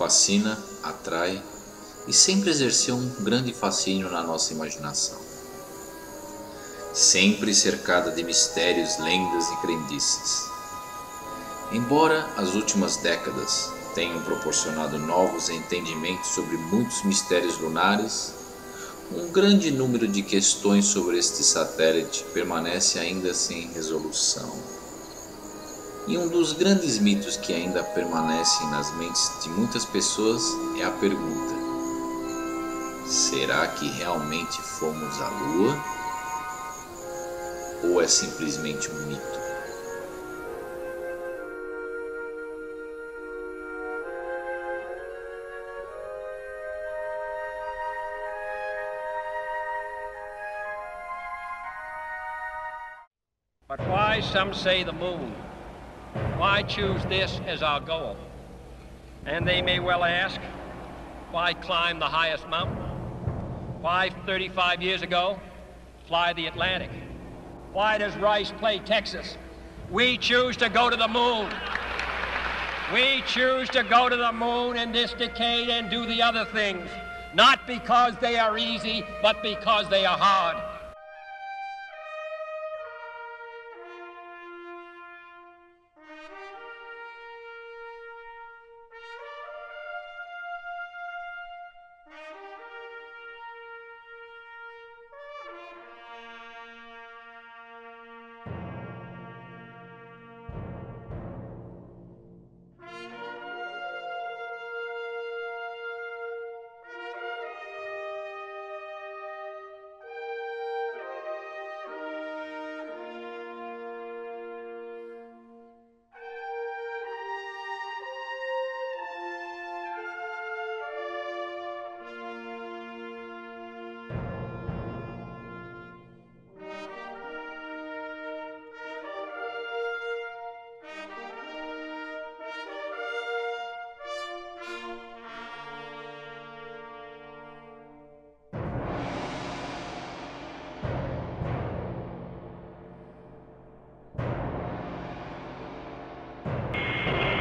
fascina, atrai e sempre exerceu um grande fascínio na nossa imaginação. Sempre cercada de mistérios, lendas e crendices. Embora as últimas décadas tenham proporcionado novos entendimentos sobre muitos mistérios lunares, um grande número de questões sobre este satélite permanece ainda sem resolução. E um dos grandes mitos que ainda permanecem nas mentes de muitas pessoas é a pergunta: será que realmente fomos à Lua? Ou é simplesmente um mito? But why, some say, the moon? Why choose this as our goal? And they may well ask, why climb the highest mountain? Why, 35 years ago, fly the Atlantic? Why does Rice play Texas? We choose to go to the moon. We choose to go to the moon in this decade and do the other things, not because they are easy, but because they are hard.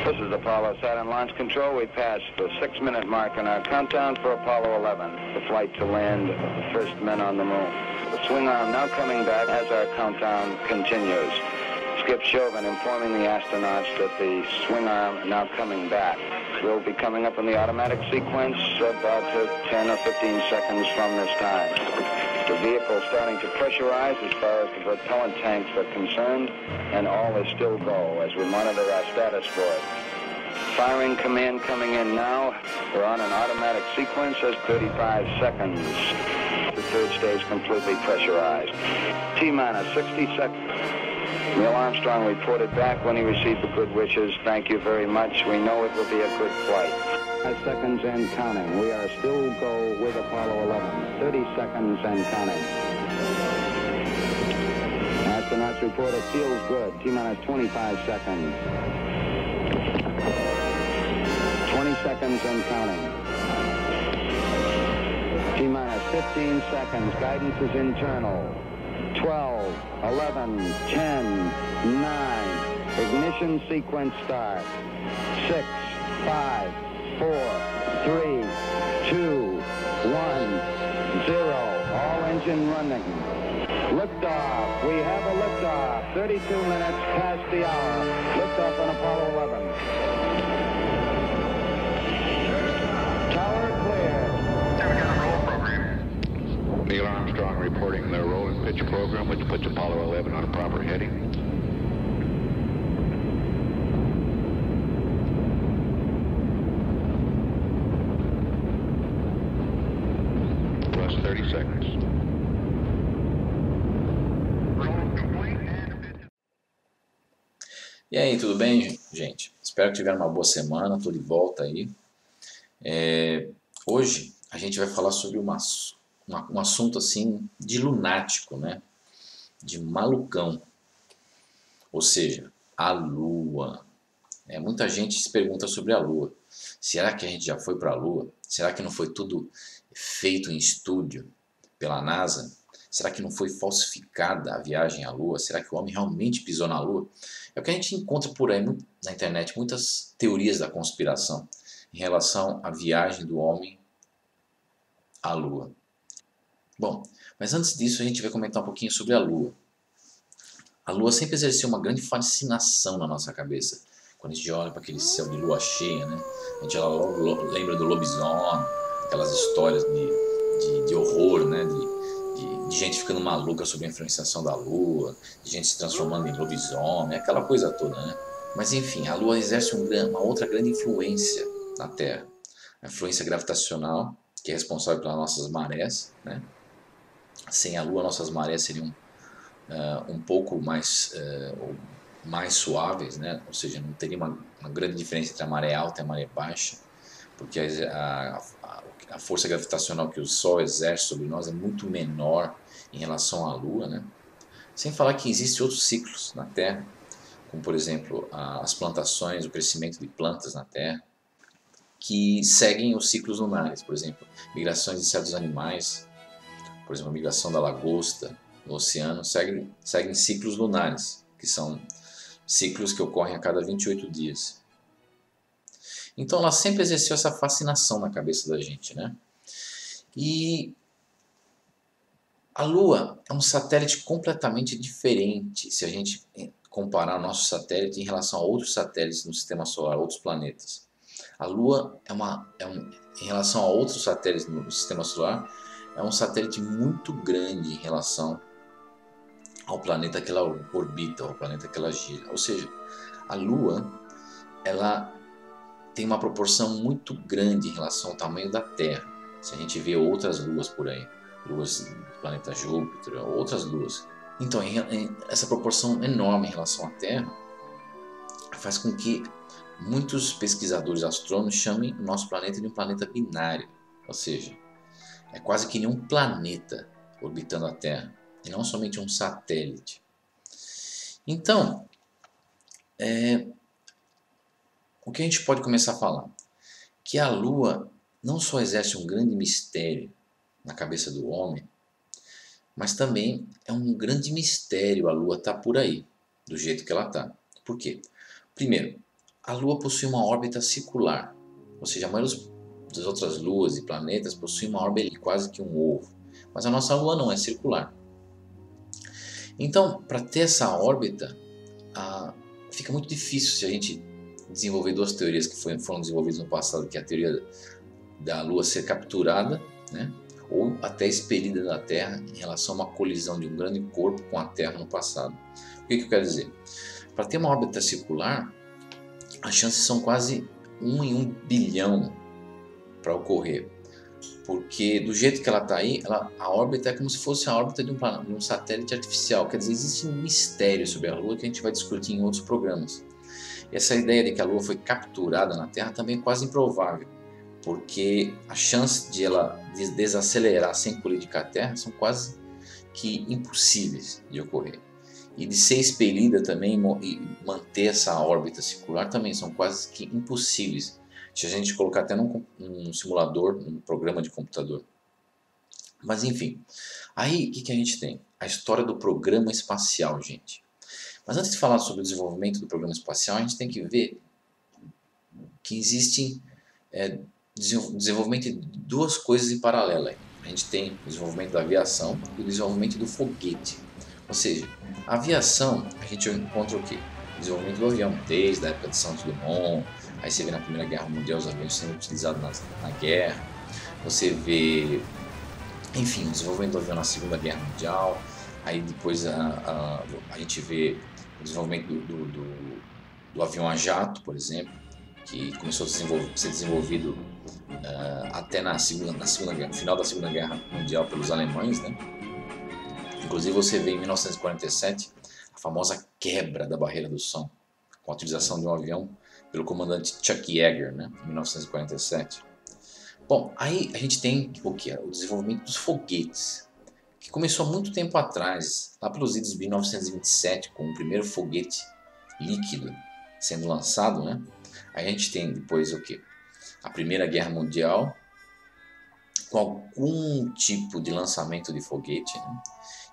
This is Apollo Saturn Launch Control. We passed the 6-minute mark in our countdown for Apollo 11, the flight to land the first men on the moon. The swing arm now coming back as our countdown continues. Skip Chauvin informing the astronauts that the swing arm now coming back. We'll be coming up in the automatic sequence about 10 or 15 seconds from this time. The vehicle starting to pressurize as far as the propellant tanks are concerned, and all is still go as we monitor our status for it. Firing command coming in now. We're on an automatic sequence as 35 seconds. The third stage completely pressurized. T-minus 60 seconds. Neil Armstrong reported back when he received the good wishes. Thank you very much. We know it will be a good flight. 5 seconds and counting. We are still go with Apollo 11. 30 seconds and counting. Astronauts report it feels good. T-minus 25 seconds. 20 seconds and counting. T-minus 15 seconds. Guidance is internal. 12, 11, 10, 9. Ignition sequence start. 6, 5, 4, 3, 2, 1, 0. All engine running. Liftoff. We have a liftoff. 32 minutes past the hour. Liftoff on Apollo 11. Tower clear. We got a roll program. Neil Armstrong reporting the roll and pitch program, which puts Apollo 11 on a proper heading. Plus 30 seconds. E aí, tudo bem, gente? Espero que tiveram uma boa semana, estou de volta aí. Hoje a gente vai falar sobre um assunto assim de lunático, né? De malucão. Ou seja, a Lua. Muita gente se pergunta sobre a Lua. Será que a gente já foi para a Lua? Será que não foi tudo feito em estúdio pela NASA? Será que não foi falsificada a viagem à Lua? Será que o homem realmente pisou na Lua? É o que a gente encontra por aí na internet, muitas teorias da conspiração. em relação à viagem do homem à Lua. Bom, mas antes disso a gente vai comentar um pouquinho sobre a Lua. A Lua sempre exerceu uma grande fascinação na nossa cabeça. Quando a gente olha para aquele céu de lua cheia, né? A gente logo lembra do lobisomem, aquelas histórias de horror, né? De gente ficando maluca sob a influenciação da Lua, de gente se transformando em lobisomem, aquela coisa toda, né? Mas enfim, a Lua exerce uma outra grande influência na Terra. A influência gravitacional, que é responsável pelas nossas marés, né? Sem a Lua, nossas marés seriam um pouco mais suaves, né? Ou seja, não teria uma grande diferença entre a maré alta e a maré baixa, porque a força gravitacional que o Sol exerce sobre nós é muito menor em relação à Lua, né? Sem falar que existem outros ciclos na Terra, como por exemplo as plantações, o crescimento de plantas na Terra, que seguem os ciclos lunares, por exemplo, migrações de certos animais, por exemplo, a migração da lagosta no oceano, seguem ciclos lunares, que são ciclos que ocorrem a cada 28 dias. Então ela sempre exerceu essa fascinação na cabeça da gente, né? E a Lua é um satélite completamente diferente se a gente comparar nosso satélite em relação a outros satélites no sistema solar, outros planetas. A Lua em relação a outros satélites no sistema solar, é um satélite muito grande em relação ao planeta que ela orbita, ao planeta que ela gira. Ou seja, a Lua ela tem uma proporção muito grande em relação ao tamanho da Terra. Se a gente vê outras luas por aí, luas do planeta Júpiter, outras luas. Então, essa proporção enorme em relação à Terra faz com que muitos pesquisadores astrônomos chamem o nosso planeta de um planeta binário. Ou seja, é quase que nenhum planeta orbitando a Terra, e não somente um satélite. Então, o que a gente pode começar a falar? Que a Lua não só exerce um grande mistério na cabeça do homem, mas também é um grande mistério a Lua estar por aí, do jeito que ela está. Por quê? Primeiro, a Lua possui uma órbita circular, ou seja, a maioria das outras luas e planetas possuem uma órbita quase que um ovo, mas a nossa Lua não é circular. Então, para ter essa órbita, fica muito difícil se a gente desenvolver duas teorias que foram desenvolvidas no passado, que é a teoria da Lua ser capturada, né, ou até expelida da Terra em relação a uma colisão de um grande corpo com a Terra no passado. O que eu quero dizer? Para ter uma órbita circular, as chances são quase 1 em 1 bilhão para ocorrer. Porque do jeito que ela está aí, a órbita é como se fosse a órbita de um satélite artificial. Quer dizer, existe um mistério sobre a Lua que a gente vai discutir em outros programas. E essa ideia de que a Lua foi capturada na Terra também é quase improvável, porque a chance de ela desacelerar sem colidir com a Terra são quase que impossíveis de ocorrer. E de ser expelida também e manter essa órbita circular também são quase que impossíveis. Se a gente colocar até num simulador, num programa de computador. Mas enfim, aí o que a gente tem? A história do programa espacial, gente. Mas antes de falar sobre o desenvolvimento do programa espacial, a gente tem que ver que existe desenvolvimento de duas coisas em paralelo. A gente tem o desenvolvimento da aviação e o desenvolvimento do foguete. Ou seja, a aviação, a gente encontra o quê? O desenvolvimento do avião, desde a época de Santos Dumont. Aí você vê na Primeira Guerra Mundial os aviões sendo utilizados na guerra. Você vê, enfim, o desenvolvimento do avião na Segunda Guerra Mundial. Aí depois a gente vê o desenvolvimento do avião a jato, por exemplo, que começou a ser desenvolvido até no final da Segunda Guerra Mundial pelos alemães, né? Inclusive você vê em 1947 a famosa quebra da barreira do som, com a utilização de um avião pelo comandante Chuck Yeager, né, em 1947. Bom, aí a gente tem o desenvolvimento dos foguetes, que começou há muito tempo atrás, lá pelos idos de 1927, com o primeiro foguete líquido sendo lançado, né? Aí a gente tem depois a Primeira Guerra Mundial, com algum tipo de lançamento de foguete, né?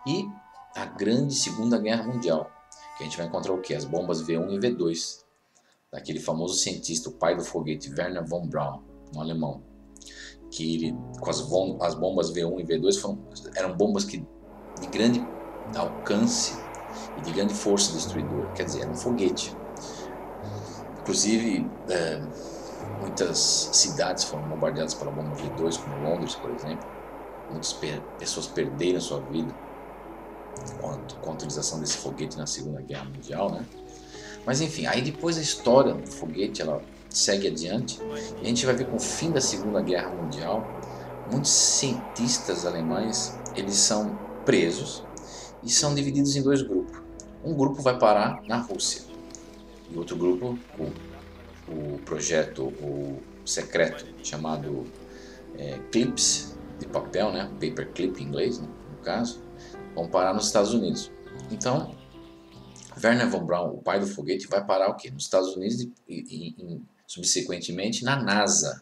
E a grande Segunda Guerra Mundial, que a gente vai encontrar as bombas V1 e V2, daquele famoso cientista, o pai do foguete, Wernher von Braun, um alemão, que ele, com as bombas V1 e V2 eram bombas de grande alcance e de grande força destruidora, quer dizer, era um foguete. Inclusive, muitas cidades foram bombardeadas pela bomba V2, como Londres, por exemplo. Muitas pessoas perderam sua vida com a utilização desse foguete na Segunda Guerra Mundial, né? Mas enfim, aí depois a história do foguete ela segue adiante e a gente vai ver com o fim da Segunda Guerra Mundial, muitos cientistas alemães eles são presos e são divididos em dois grupos. Um grupo vai parar na Rússia e outro grupo, o projeto secreto chamado clips de papel, né? Paperclip em inglês, né? No caso, vão parar nos Estados Unidos. Então, Wernher von Braun, o pai do foguete, vai parar o quê? Nos Estados Unidos e subsequentemente na NASA.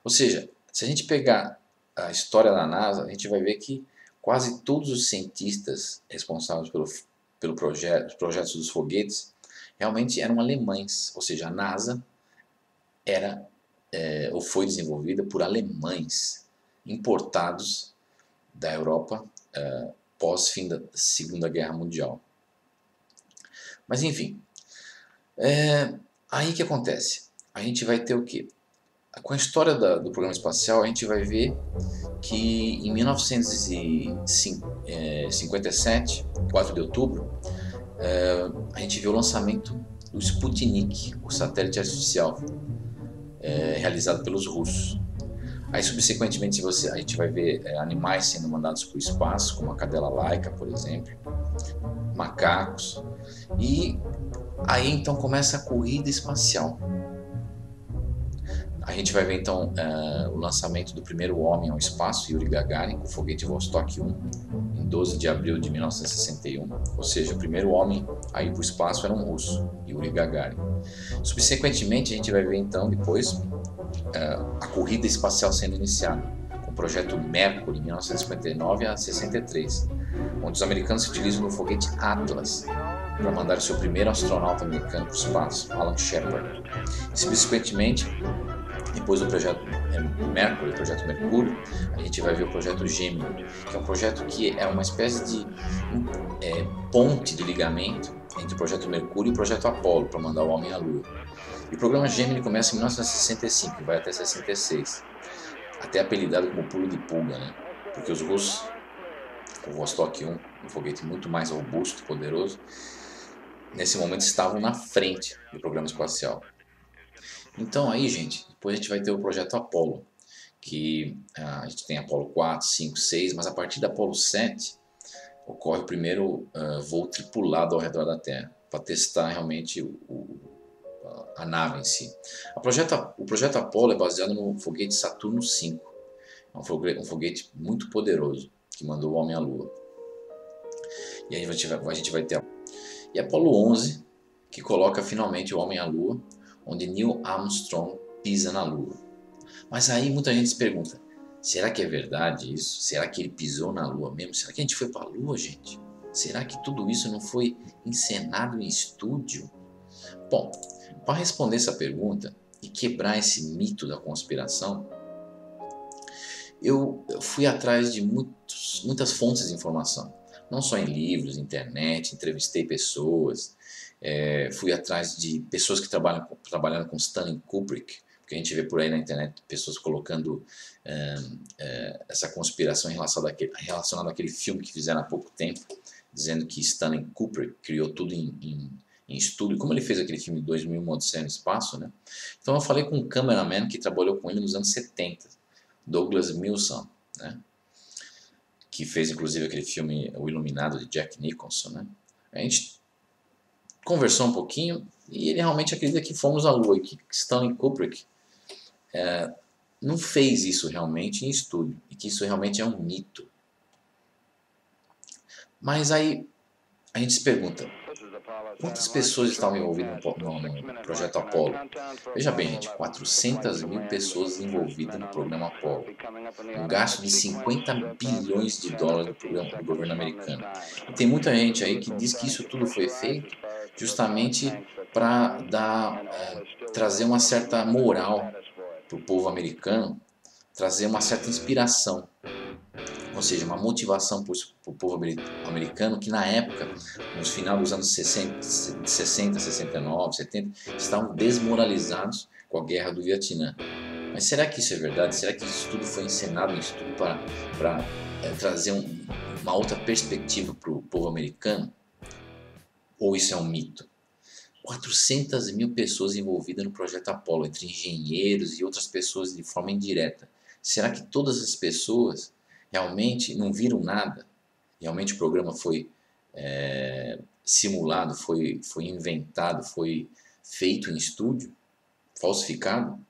Ou seja, se a gente pegar a história da NASA, a gente vai ver que quase todos os cientistas responsáveis pelo projetos dos foguetes realmente eram alemães. Ou seja, a NASA era ou foi desenvolvida por alemães importados da Europa pós-fim da Segunda Guerra Mundial. Mas enfim, aí que acontece? A gente vai ter o quê? Com a história do programa espacial, a gente vai ver que em 1957, 4 de outubro, a gente viu o lançamento do Sputnik, o satélite artificial, realizado pelos russos. Aí, subsequentemente, a gente vai ver animais sendo mandados para o espaço, como a cadela laica, por exemplo, macacos. E aí, então, começa a corrida espacial. A gente vai ver, então, o lançamento do primeiro homem ao espaço, Yuri Gagarin, com o foguete Vostok 1, em 12 de abril de 1961. Ou seja, o primeiro homem a ir para o espaço era um russo, Yuri Gagarin. Subsequentemente, a gente vai ver, então, depois, a corrida espacial sendo iniciada, com o projeto Mercury, em 1959 a 63, onde os americanos se utilizam do foguete Atlas para mandar o seu primeiro astronauta americano para o espaço, Alan Shepard. Subsequentemente, depois do projeto Mercury, o projeto Mercúrio, a gente vai ver o projeto Gemini, que é um projeto que é uma espécie de ponte de ligamento entre o projeto Mercúrio e o projeto Apollo, para mandar o homem à Lua. E o programa Gemini começa em 1965 e vai até 66, até apelidado como pulo de pulga, né? Porque os russos, com o Vostok 1, um foguete muito mais robusto e poderoso, nesse momento estavam na frente do programa espacial. Então aí, gente, depois a gente vai ter o projeto Apollo, que a gente tem Apollo 4, 5, 6, mas a partir da Apollo 7 ocorre o primeiro voo tripulado ao redor da Terra, para testar realmente a nave em si. O projeto Apollo é baseado no foguete Saturno V, é um foguete muito poderoso, que mandou o homem à Lua. E aí a gente vai ter e Apollo 11, que coloca finalmente o homem à Lua, onde Neil Armstrong pisa na Lua. Mas aí muita gente se pergunta, será que é verdade isso? Será que ele pisou na Lua mesmo? Será que a gente foi para a Lua, gente? Será que tudo isso não foi encenado em estúdio? Bom, para responder essa pergunta e quebrar esse mito da conspiração, eu fui atrás de muitas fontes de informação. Não só em livros, internet, entrevistei pessoas, fui atrás de pessoas que trabalham com Stanley Kubrick, porque a gente vê por aí na internet pessoas colocando essa conspiração relacionada àquele filme que fizeram há pouco tempo, dizendo que Stanley Kubrick criou tudo em estúdio, como ele fez aquele filme 2001 Odisseia no Espaço, né? Então eu falei com um cameraman que trabalhou com ele nos anos 70, Douglas Milson, né? Que fez inclusive aquele filme O Iluminado de Jack Nicholson, né? A gente conversou um pouquinho e ele realmente acredita que fomos à Lua e que Stanley Kubrick não fez isso realmente em estúdio e que isso realmente é um mito. Mas aí a gente se pergunta, quantas pessoas estavam envolvidas no projeto Apollo? Veja bem, gente, 400 mil pessoas envolvidas no programa Apollo. Um gasto de 50 bilhões de dólares do governo americano. E tem muita gente aí que diz que isso tudo foi feito justamente para trazer uma certa moral para o povo americano, trazer uma certa inspiração, ou seja, uma motivação para o povo americano que na época, no final dos anos 60, 69, 70, estavam desmoralizados com a guerra do Vietnã. Mas será que isso é verdade? Será que isso tudo foi encenado, isso tudo para trazer uma outra perspectiva para o povo americano? Ou isso é um mito? 400 mil pessoas envolvidas no projeto Apollo, entre engenheiros e outras pessoas de forma indireta. Será que todas as pessoas realmente não viram nada? Realmente o programa foi simulado, foi inventado, foi feito em estúdio, falsificado?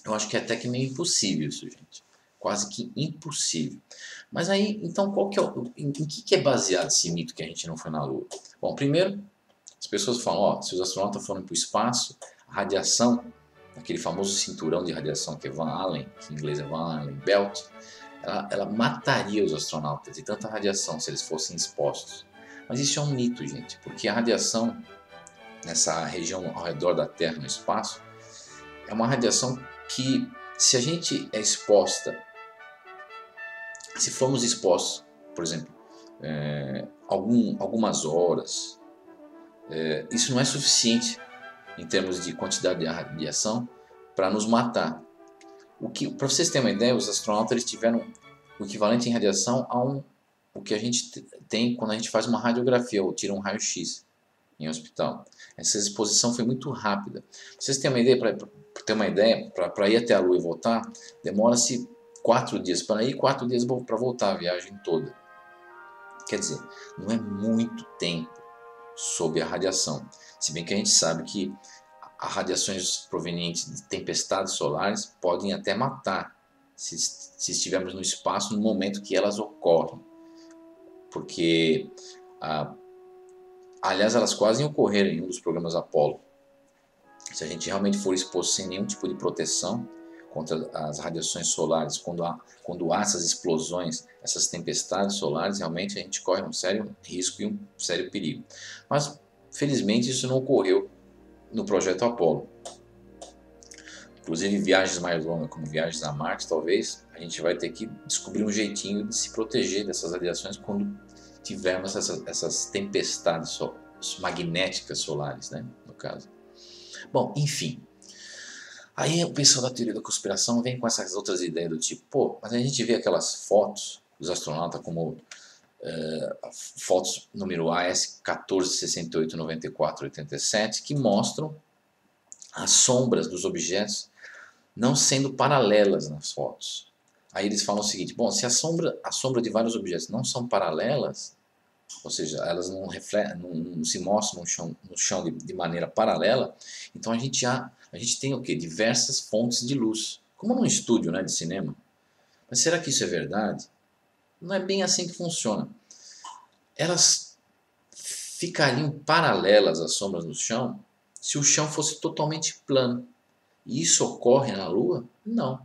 Eu acho que é até que meio impossível isso, gente. Quase que impossível. Mas aí, então, em que é baseado esse mito que a gente não foi na Lua? Bom, primeiro, as pessoas falam, se os astronautas forem para o espaço, a radiação, aquele famoso cinturão de radiação que é Van Allen, que em inglês é Van Allen Belt, ela mataria os astronautas de tanta radiação se eles fossem expostos. Mas isso é um mito, gente, porque a radiação nessa região ao redor da Terra, no espaço, é uma radiação que, se a gente é exposta, se formos expostos, por exemplo, algumas horas, isso não é suficiente em termos de quantidade de radiação para nos matar. Para vocês terem uma ideia, os astronautas eles tiveram o equivalente em radiação o que a gente tem quando a gente faz uma radiografia ou tira um raio-x em um hospital. Essa exposição foi muito rápida. Pra vocês terem uma ideia, para ir até a Lua e voltar, demora-se 4 dias para ir e 4 dias para voltar a viagem toda. Quer dizer, não é muito tempo sob a radiação. Se bem que a gente sabe que as radiações provenientes de tempestades solares podem até matar se estivermos no espaço no momento que elas ocorrem. Porque, aliás, elas quase ocorreram em um dos programas Apollo. Se a gente realmente for exposto sem nenhum tipo de proteção contra as radiações solares, quando há essas explosões, essas tempestades solares, realmente a gente corre um sério risco e um sério perigo. Mas, felizmente, isso não ocorreu no projeto Apollo. Inclusive, viagens mais longas, como viagens a Marte, talvez, a gente vai ter que descobrir um jeitinho de se proteger dessas radiações quando tivermos essas tempestades magnéticas solares, né, no caso. Bom, enfim. Aí o pessoal da teoria da conspiração vem com essas outras ideias do tipo, mas a gente vê aquelas fotos dos astronautas como fotos número AS 1468 94 87 que mostram as sombras dos objetos não sendo paralelas nas fotos. Aí eles falam o seguinte, bom, se a sombra de vários objetos não são paralelas, ou seja, elas não se mostram no chão de maneira paralela, então a gente tem o quê? Diversas fontes de luz, como num estúdio, né, de cinema. Mas será que isso é verdade? Não é bem assim que funciona. Elas ficariam paralelas às sombras no chão se o chão fosse totalmente plano. E isso ocorre na Lua? Não.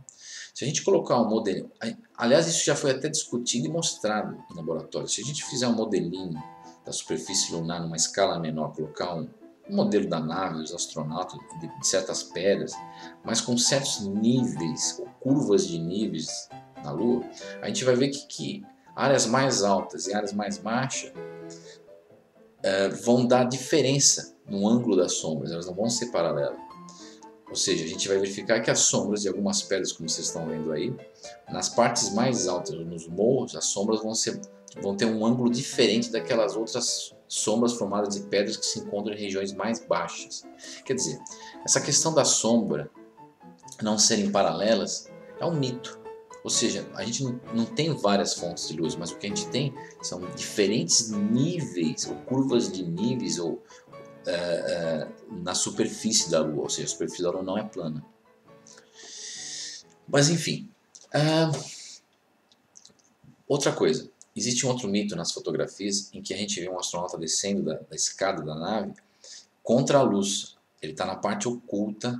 Se a gente colocar um modelo... Aliás, isso já foi até discutido e mostrado em laboratório. Se a gente fizer um modelinho da superfície lunar numa escala menor, colocar um modelo da nave, dos astronautas, de certas pedras, mas com certos níveis, ou curvas de níveis na Lua, a gente vai ver que áreas mais altas e áreas mais baixas vão dar diferença no ângulo das sombras, elas não vão ser paralelas. Ou seja, a gente vai verificar que as sombras de algumas pedras, como vocês estão vendo aí, nas partes mais altas, nos morros, as sombras vão ter um ângulo diferente daquelas outras sombras formadas de pedras que se encontram em regiões mais baixas. Quer dizer, essa questão da sombra não serem paralelas é um mito. Ou seja, a gente não tem várias fontes de luz, mas o que a gente tem são diferentes níveis, ou curvas de níveis, ou na superfície da Lua, ou seja, a superfície da Lua não é plana. Mas enfim, outra coisa, existe um outro mito nas fotografias em que a gente vê um astronauta descendo da escada da nave contra a luz. Ele está na parte oculta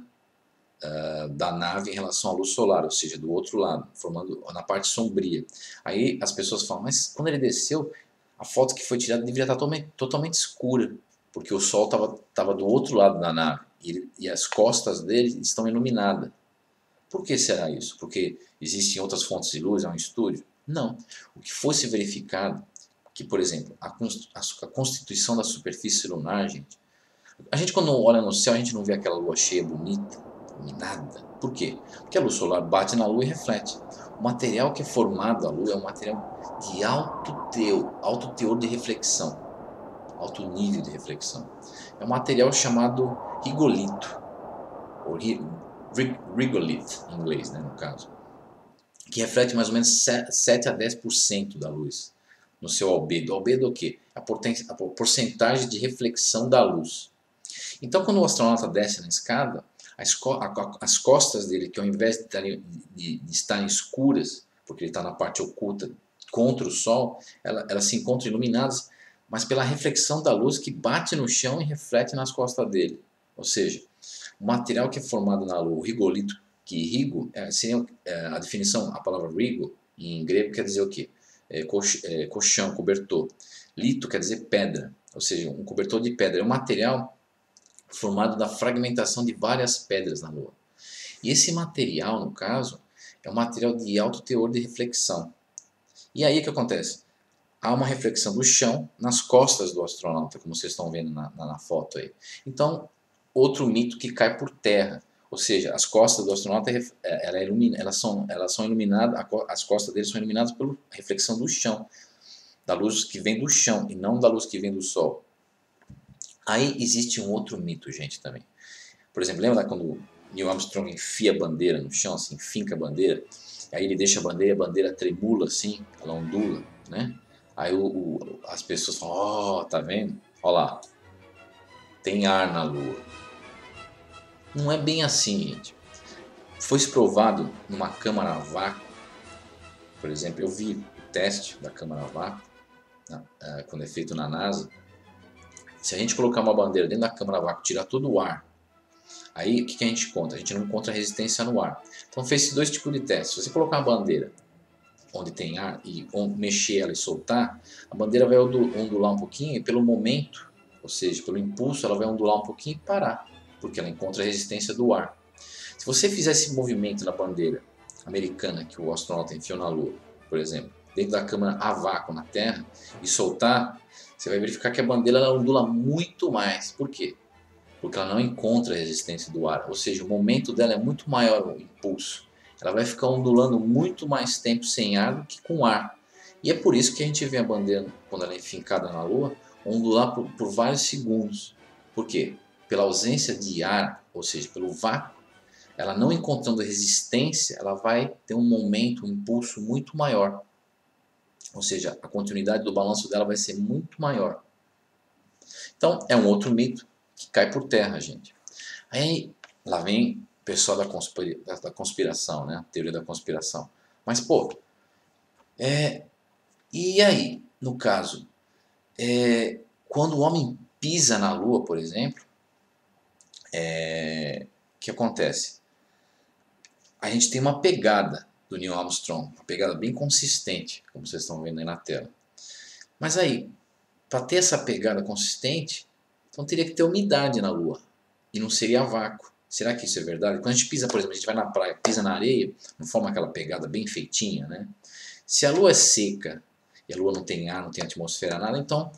da nave em relação à luz solar, ou seja, do outro lado, formando na parte sombria. Aí as pessoas falam, mas quando ele desceu, a foto que foi tirada deveria estar totalmente escura. porque o Sol estava do outro lado da nave e as costas dele estão iluminadas. Por que será isso? Porque existem outras fontes de luz, é um estúdio? Não. O que fosse verificado, que por exemplo, a constituição da superfície lunar, gente, a gente quando olha no céu, a gente não vê aquela lua cheia bonita, iluminada. Por quê? Porque a luz solar bate na lua e reflete. O material que é formado da lua é um material de alto teor de reflexão, alto nível de reflexão. É um material chamado rigolito, ou regolith em inglês, né, no caso, que reflete mais ou menos 7 a 10% da luz no seu albedo. Albedo é o quê? A porcentagem de reflexão da luz. Então, quando o astronauta desce na escada, as costas dele, que ao invés de estarem escuras, porque ele está na parte oculta contra o Sol, elas se encontram iluminadas, mas pela reflexão da luz que bate no chão e reflete nas costas dele. Ou seja, o material que é formado na lua, o rigolito, que rigo, seria a definição, a palavra rigo, em grego quer dizer o quê? Colchão, cobertor. Lito quer dizer pedra, ou seja, um cobertor de pedra. É um material formado da fragmentação de várias pedras na Lua. E esse material, no caso, é um material de alto teor de reflexão. E aí o que acontece? Há uma reflexão do chão nas costas do astronauta, como vocês estão vendo na foto aí. Então, outro mito que cai por terra. Ou seja, as costas do astronauta elas são iluminadas, as costas dele são iluminadas pela reflexão do chão, da luz que vem do chão e não da luz que vem do Sol. Aí existe um outro mito, gente, também. Por exemplo, lembra quando Neil Armstrong enfia a bandeira no chão, assim, finca a bandeira, aí ele deixa a bandeira tremula assim, ela ondula, né? Aí as pessoas falam, ó, tá vendo? Ó lá, tem ar na Lua. Não é bem assim, gente. Foi provado numa câmara a vácuo, por exemplo, eu vi o teste da câmara a vácuo, quando é feito na NASA. Se a gente colocar uma bandeira dentro da câmara a vácuo, tirar todo o ar, aí o que a gente encontra? A gente não encontra resistência no ar. Então fez dois tipos de testes. Se você colocar uma bandeira onde tem ar e mexer ela e soltar, a bandeira vai ondular um pouquinho e pelo momento, ou seja, pelo impulso, ela vai ondular um pouquinho e parar, porque ela encontra a resistência do ar. Se você fizer esse movimento na bandeira americana que o astronauta enfiou na Lua, por exemplo, dentro da câmara a vácuo na Terra e soltar, você vai verificar que a bandeira ela ondula muito mais. Por quê? Porque ela não encontra a resistência do ar, ou seja, o momento dela é muito maior, o impulso. Ela vai ficar ondulando muito mais tempo sem ar do que com ar. E é por isso que a gente vê a bandeira, quando ela é fincada na Lua, ondular por vários segundos. Por quê? Pela ausência de ar, ou seja, pelo vácuo, ela não encontrando resistência, ela vai ter um momento, um impulso muito maior. Ou seja, a continuidade do balanço dela vai ser muito maior. Então, é um outro mito que cai por terra, gente. Aí, lá vem o pessoal da conspiração, né? A teoria da conspiração. Mas, pô, e aí, no caso, quando o homem pisa na Lua, por exemplo, o que acontece? A gente tem uma pegada do Neil Armstrong, uma pegada bem consistente, como vocês estão vendo aí na tela. Mas aí, para ter essa pegada consistente, então teria que ter umidade na Lua, e não seria vácuo. Será que isso é verdade? Quando a gente pisa, por exemplo, a gente vai na praia, pisa na areia, não forma aquela pegada bem feitinha, né? Se a Lua é seca, e a Lua não tem ar, não tem atmosfera, nada, então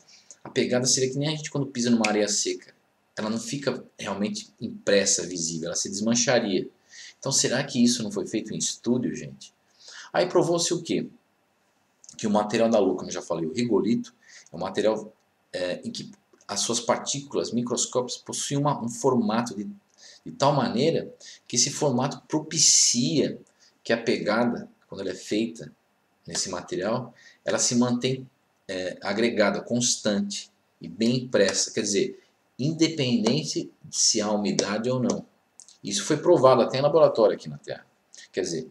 a pegada seria que nem a gente quando pisa numa areia seca. Ela não fica realmente impressa, visível, ela se desmancharia. Então, será que isso não foi feito em estúdio, gente? Aí provou-se o quê? Que o material da Lua, como eu já falei, o rigolito, é um material em que as suas partículas microscópicas possuem um formato de tal maneira que esse formato propicia que a pegada, quando ela é feita nesse material, ela se mantém agregada, constante e bem impressa. Quer dizer, independente de se há umidade ou não. Isso foi provado até em laboratório aqui na Terra. Quer dizer,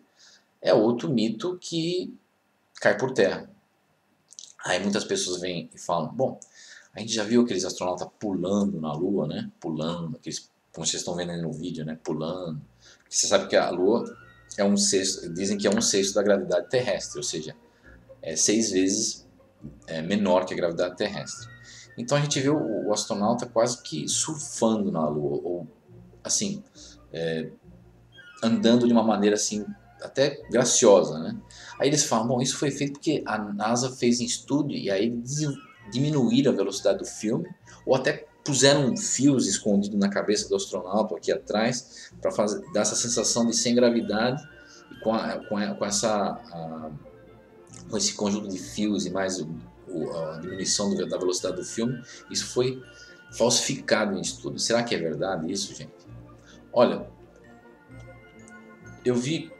é outro mito que cai por terra. Aí muitas pessoas vêm e falam, bom, a gente já viu aqueles astronautas pulando na Lua, né? Pulando, como vocês estão vendo aí no vídeo, né? Pulando. Você sabe que a Lua é 1/6, dizem que é 1/6 da gravidade terrestre, ou seja, é 6 vezes menor que a gravidade terrestre. Então a gente vê o astronauta quase que surfando na Lua, ou assim, andando de uma maneira assim, até graciosa, né? Aí eles falam, bom, isso foi feito porque a NASA fez em estúdio e aí diminuíram a velocidade do filme, ou até puseram fios escondidos na cabeça do astronauta aqui atrás, para dar essa sensação de sem gravidade, e com esse conjunto de fios e mais a diminuição da velocidade do filme, isso foi falsificado em estúdio. Será que é verdade isso, gente? Olha, eu vi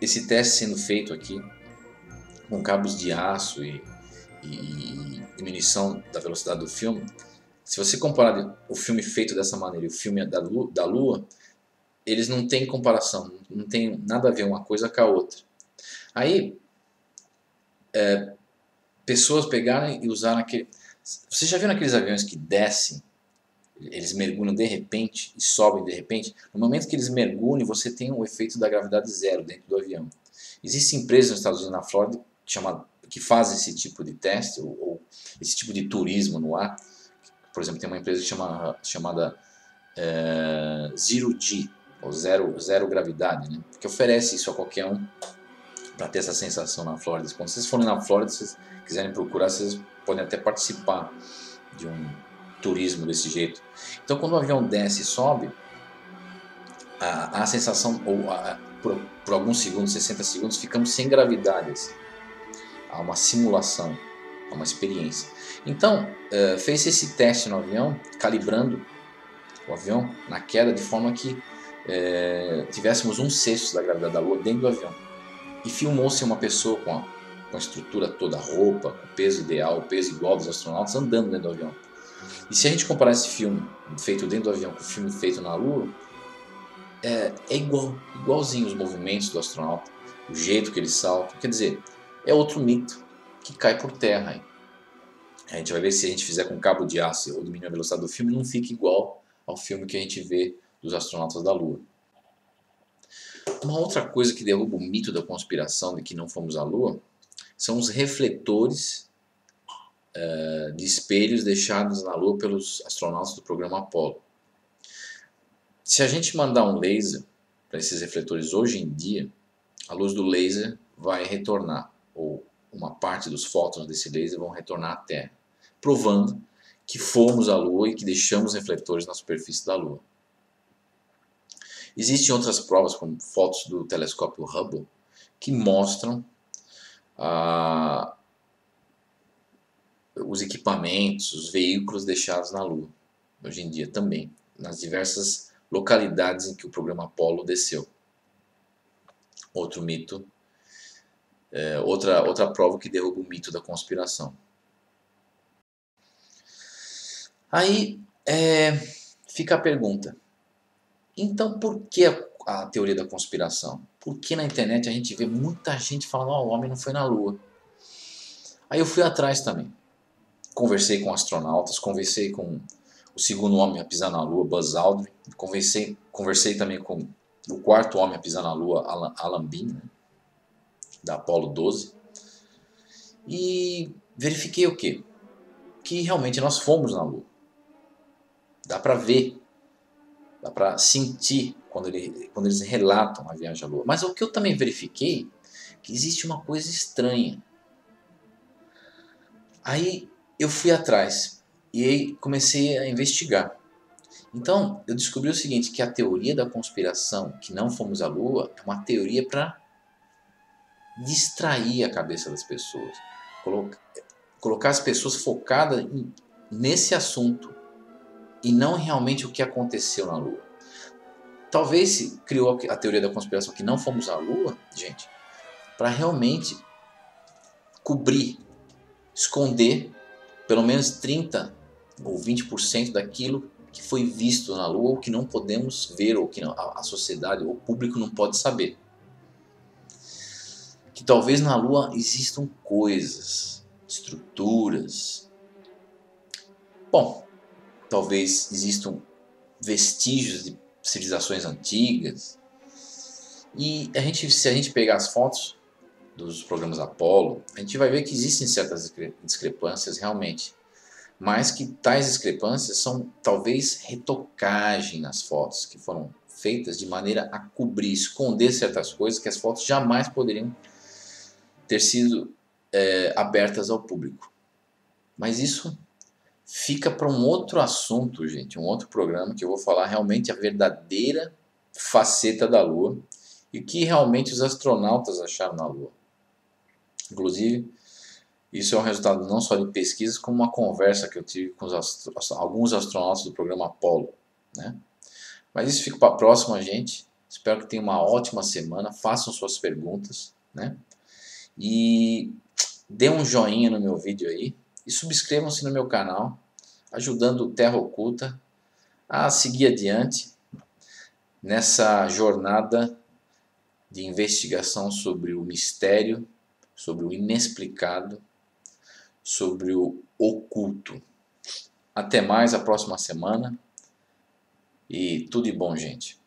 esse teste sendo feito aqui com cabos de aço e diminuição da velocidade do filme. Se você comparar o filme feito dessa maneira e o filme da Lua, eles não têm comparação, não tem nada a ver uma coisa com a outra. Aí, pessoas pegaram e usaram aquele... Você já viu aqueles aviões que descem, eles mergulham de repente e sobem de repente? No momento que eles mergulham, você tem um efeito da gravidade zero dentro do avião. Existem empresas nos Estados Unidos, na Flórida, que fazem esse tipo de teste, ou esse tipo de turismo no ar. Por exemplo, tem uma empresa chamada Zero G, ou zero gravidade, né? Que oferece isso a qualquer um para ter essa sensação na Flórida. Quando vocês forem na Flórida, se vocês quiserem procurar, vocês podem até participar de um turismo desse jeito. Então, quando o avião desce e sobe, a sensação, por alguns segundos, 60 segundos, ficamos sem gravidade. Assim. Há uma simulação, há uma experiência. Então, fez esse teste no avião, calibrando o avião na queda, de forma que tivéssemos 1/6 da gravidade da Lua dentro do avião. E filmou-se uma pessoa com a estrutura toda, a roupa, com o peso ideal, o peso igual dos astronautas, andando dentro do avião. E se a gente comparar esse filme feito dentro do avião com o filme feito na Lua, é igualzinho os movimentos do astronauta, o jeito que ele salta. Quer dizer, é outro mito que cai por terra. Hein? A gente vai ver se a gente fizer com cabo de aço ou diminuir a velocidade do filme, não fica igual ao filme que a gente vê dos astronautas da Lua. Uma outra coisa que derruba o mito da conspiração de que não fomos à Lua são os refletores de espelhos deixados na Lua pelos astronautas do programa Apollo. Se a gente mandar um laser para esses refletores hoje em dia, a luz do laser vai retornar, ou uma parte dos fótons desse laser vão retornar à Terra, provando que fomos à Lua e que deixamos refletores na superfície da Lua. Existem outras provas, como fotos do telescópio Hubble, que mostram os equipamentos, os veículos deixados na Lua, hoje em dia também, nas diversas localidades em que o programa Apollo desceu. Outro mito, outra prova que derruba o mito da conspiração. Aí fica a pergunta, então por que a teoria da conspiração? Por que na internet a gente vê muita gente falando o homem não foi na Lua? Aí eu fui atrás também. Conversei com astronautas, conversei com o segundo homem a pisar na Lua, Buzz Aldrin. Conversei também com o quarto homem a pisar na Lua, Alan Bean, né, da Apollo 12. E verifiquei o quê? Que realmente nós fomos na Lua. Dá para ver, dá para sentir quando eles relatam a viagem à Lua. Mas o que eu também verifiquei é que existe uma coisa estranha. Aí eu fui atrás e aí comecei a investigar. Então eu descobri o seguinte, que a teoria da conspiração, que não fomos à Lua, é uma teoria para distrair a cabeça das pessoas. Colocar as pessoas focadas nesse assunto e não realmente o que aconteceu na Lua. Talvez se criou a teoria da conspiração que não fomos à Lua, gente, para realmente cobrir, esconder pelo menos 30 ou 20% daquilo que foi visto na Lua ou que não podemos ver, ou que a sociedade ou o público não pode saber. Que talvez na Lua existam coisas, estruturas. Bom, talvez existam vestígios de civilizações antigas. E se a gente pegar as fotos dos programas Apollo, a gente vai ver que existem certas discrepâncias realmente. mas que tais discrepâncias são talvez retocagem nas fotos, que foram feitas de maneira a cobrir, esconder certas coisas que as fotos jamais poderiam ter sido abertas ao público. Mas isso fica para um outro assunto, gente, um outro programa que eu vou falar realmente a verdadeira faceta da Lua e o que realmente os astronautas acharam na Lua. Inclusive, isso é um resultado não só de pesquisas, como uma conversa que eu tive com alguns astronautas do programa Apollo, né? Mas isso fica para a próxima, gente. Espero que tenham uma ótima semana. Façam suas perguntas, né? E dê um joinha no meu vídeo aí. E subscrevam-se no meu canal, ajudando o Terra Oculta a seguir adiante nessa jornada de investigação sobre o mistério, sobre o inexplicado, sobre o oculto. Até mais a próxima semana e tudo de bom, gente.